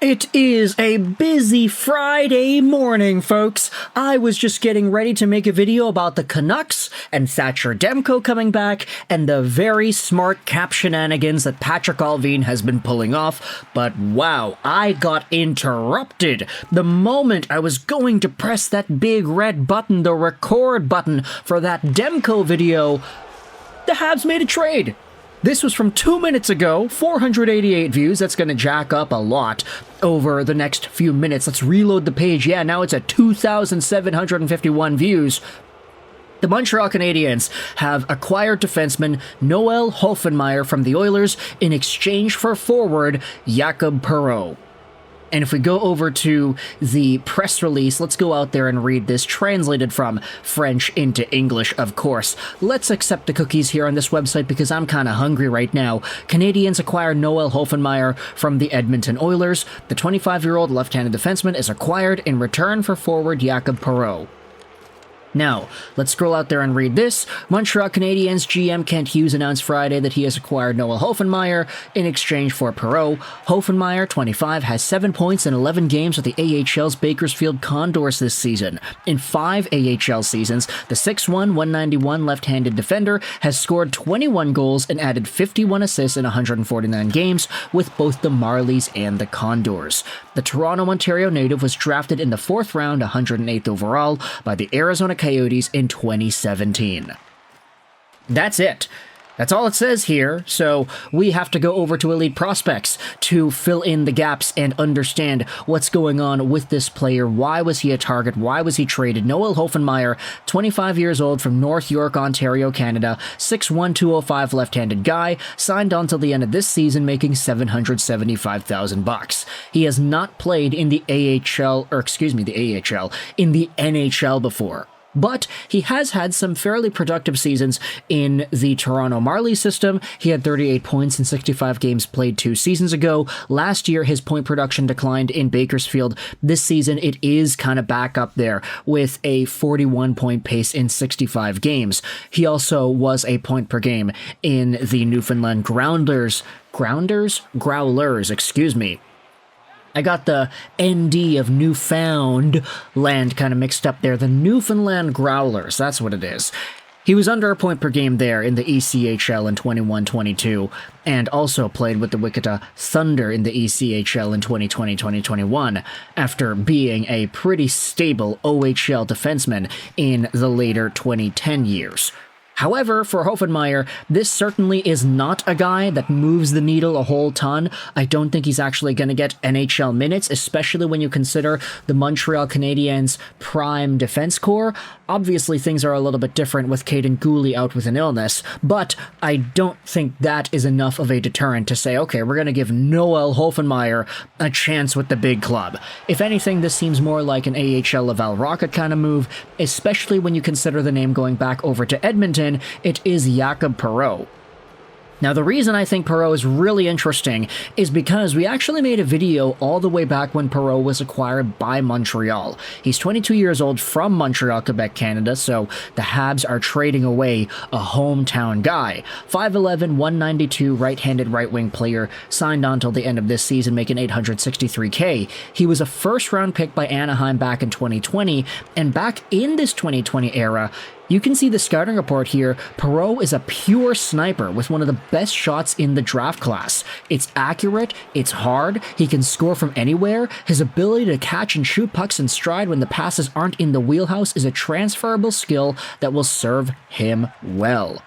It is a busy Friday morning, folks. I was just getting ready to make a video about the Canucks and Thatcher Demko coming back and the very smart cap shenanigans that Patrik Allvin has been pulling off, but wow, I got interrupted. The moment I was going to press that big red button, the record button for that Demko video, the Habs made a trade. This was from 2 minutes ago, 488 views. That's going to jack up a lot over the next few minutes. Let's reload the page. Yeah, now it's at 2,751 views. The Montreal Canadiens have acquired defenseman Noel Hoefenmayer from the Oilers in exchange for forward Perreault. And if we go over to the press release, let's go out there and read this, translated from French into English, of course. Let's accept the cookies here on this website because I'm kind of hungry right now. Canadiens acquire Noel Hoefenmayer from the Edmonton Oilers. The 25-year-old left-handed defenseman is acquired in return for forward Perreault. Now, let's scroll out there and read this. Montreal Canadiens GM Kent Hughes announced Friday that he has acquired Noel Hoefenmayer in exchange for Perreault. Hoefenmayer, 25, has 7 points in 11 games with the AHL's Bakersfield Condors this season. In 5 AHL seasons, the 6'1", 191 left-handed defender has scored 21 goals and added 51 assists in 149 games with both the Marlies and the Condors. The Toronto, Ontario native was drafted in the 4th round, 108th overall, by the Arizona Coyotes in 2017. That's it. That's all it says here, so we have to go over to Elite Prospects to fill in the gaps and understand what's going on with this player. Why was he a target? Why was he traded? Noel Hoefenmayer, 25 years old from North York, Ontario, Canada, 6'1", 205 left-handed guy, signed on till the end of this season, making $775,000. He has not played in the in the NHL before. But he has had some fairly productive seasons in the Toronto Marlies system. He had 38 points in 65 games played 2 seasons ago. Last year, his point production declined in Bakersfield. This season, it is kind of back up there with a 41-point pace in 65 games. He also was a point per game in the Newfoundland Growlers, excuse me. I got the ND of Newfoundland kind of mixed up there. The Newfoundland Growlers, that's what it is. He was under a point per game there in the ECHL in 21-22, and also played with the Wichita Thunder in the ECHL in 2020-2021, after being a pretty stable OHL defenseman in the later 2010 years. However, for Hoefenmayer, this certainly is not a guy that moves the needle a whole ton. I don't think he's actually going to get NHL minutes, especially when you consider the Montreal Canadiens' prime defense core. Obviously, things are a little bit different with Cayden out with an illness, but I don't think that is enough of a deterrent to say, okay, we're going to give Noel Hoefenmayer a chance with the big club. If anything, this seems more like an AHL Laval Rocket kind of move, especially when you consider the name going back over to Edmonton. It is Perreault. Now, the reason I think Perreault is really interesting is because we actually made a video all the way back when Perreault was acquired by Montreal. He's 22 years old from Montreal, Quebec, Canada, so the Habs are trading away a hometown guy. 5'11", 192 right-handed right-wing player, signed on till the end of this season, making $863K. He was a first-round pick by Anaheim back in 2020, and back in this 2020 era, you can see the scouting report here. Perreault is a pure sniper with one of the best shots in the draft class. It's accurate, it's hard, he can score from anywhere. His ability to catch and shoot pucks in stride when the passes aren't in the wheelhouse is a transferable skill that will serve him well.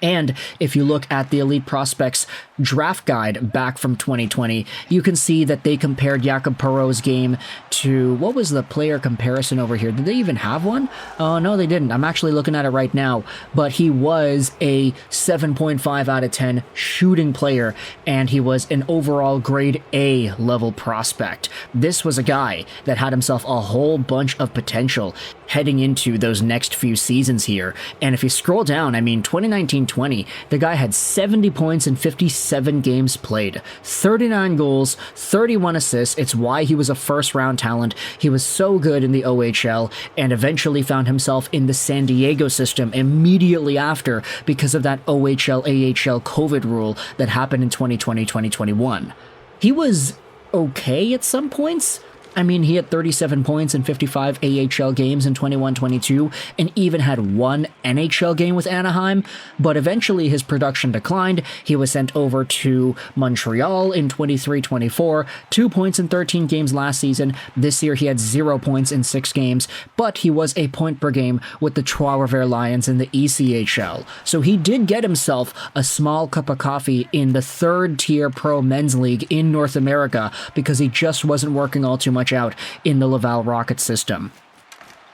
And if you look at the Elite Prospects draft guide back from 2020, you can see that they compared Perreault's game to, what was the player comparison over here? Did they even have one? Oh, no, they didn't. I'm actually looking at it right now. But he was a 7.5 out of 10 shooting player, and he was an overall grade A level prospect. This was a guy that had himself a whole bunch of potential heading into those next few seasons here. And if you scroll down, I mean, 2019-20, the guy had 70 points in 57 games played, 39 goals, 31 assists. It's why he was a first-round talent. He was so good in the OHL and eventually found himself in the San Diego system immediately after because of that OHL-AHL COVID rule that happened in 2020-2021. He was okay at some points. I mean, he had 37 points in 55 AHL games in 21-22 and even had one NHL game with Anaheim, but eventually his production declined. He was sent over to Montreal in 23-24, 2 points in 13 games last season. This year he had 0 points in 6 games, but he was a point per game with the Trois-Rivières Lions in the ECHL. So he did get himself a small cup of coffee in the third-tier pro men's league in North America because he just wasn't working all too much out in the Laval Rocket system.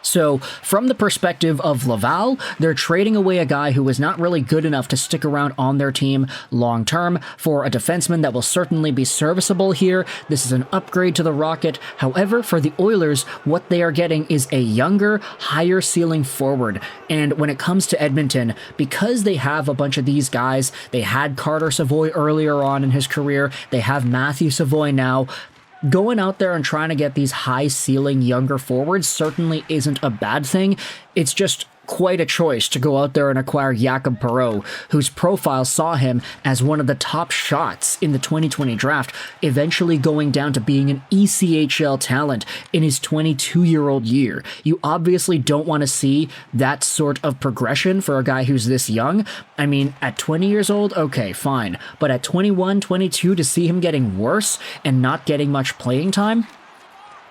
So, from the perspective of Laval, they're trading away a guy who is not really good enough to stick around on their team long term for a defenseman that will certainly be serviceable here. This is an upgrade to the Rocket. However, for the Oilers, what they are getting is a younger, higher ceiling forward. And when it comes to Edmonton, because they have a bunch of these guys, they had Carter Savoy earlier on in his career, they have Matthew Savoy now. Going out there and trying to get these high-ceiling younger forwards certainly isn't a bad thing. It's just quite a choice to go out there and acquire Jakob Perreault, whose profile saw him as one of the top shots in the 2020 draft, eventually going down to being an ECHL talent in his 22-year-old year. You obviously don't want to see that sort of progression for a guy who's this young. I mean, at 20 years old, okay, fine. But at 21, 22, to see him getting worse and not getting much playing time,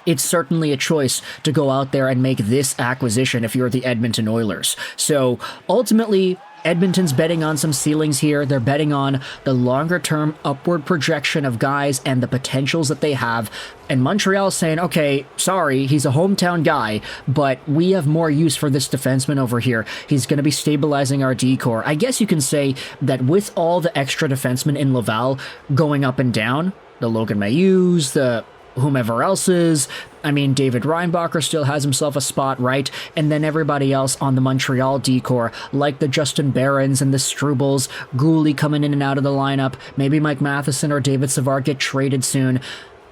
it's certainly a choice to go out there and make this acquisition if you're the Edmonton Oilers. So ultimately, Edmonton's betting on some ceilings here. They're betting on the longer-term upward projection of guys and the potentials that they have. And Montreal's saying, okay, sorry, he's a hometown guy, but we have more use for this defenseman over here. He's going to be stabilizing our D-core. I guess you can say that with all the extra defensemen in Laval going up and down, the Logan Mayhews, the whomever else is, I mean, David Reinbacher still has himself a spot, right? And then everybody else on the Montreal D-core, like the Justin Barons and the Strubles, Gooley coming in and out of the lineup, maybe Mike Matheson or David Savard get traded soon.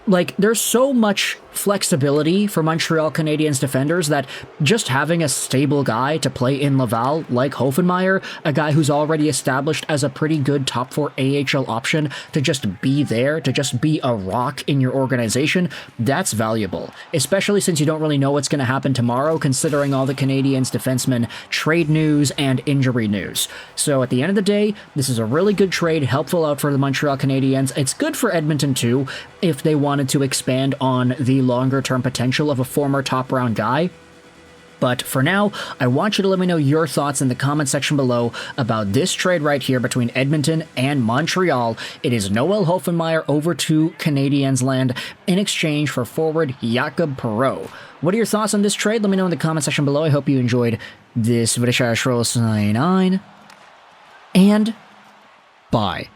Like, there's so much flexibility for Montreal Canadiens defenders that just having a stable guy to play in Laval, like Hoefenmayer, a guy who's already established as a pretty good top 4 AHL option, to just be there, to just be a rock in your organization, that's valuable. Especially since you don't really know what's going to happen tomorrow, considering all the Canadiens defensemen trade news and injury news. So at the end of the day, this is a really good trade, helpful out for the Montreal Canadiens. It's good for Edmonton too, if they wanted to expand on the longer-term potential of a former top-round guy. But for now, I want you to let me know your thoughts in the comment section below about this trade right here between Edmonton and Montreal. It is Noel Hoefenmayer over to Canadiens land in exchange for forward Jakob Perreault. What are your thoughts on this trade? Let me know in the comment section below. I hope you enjoyed this video. And bye.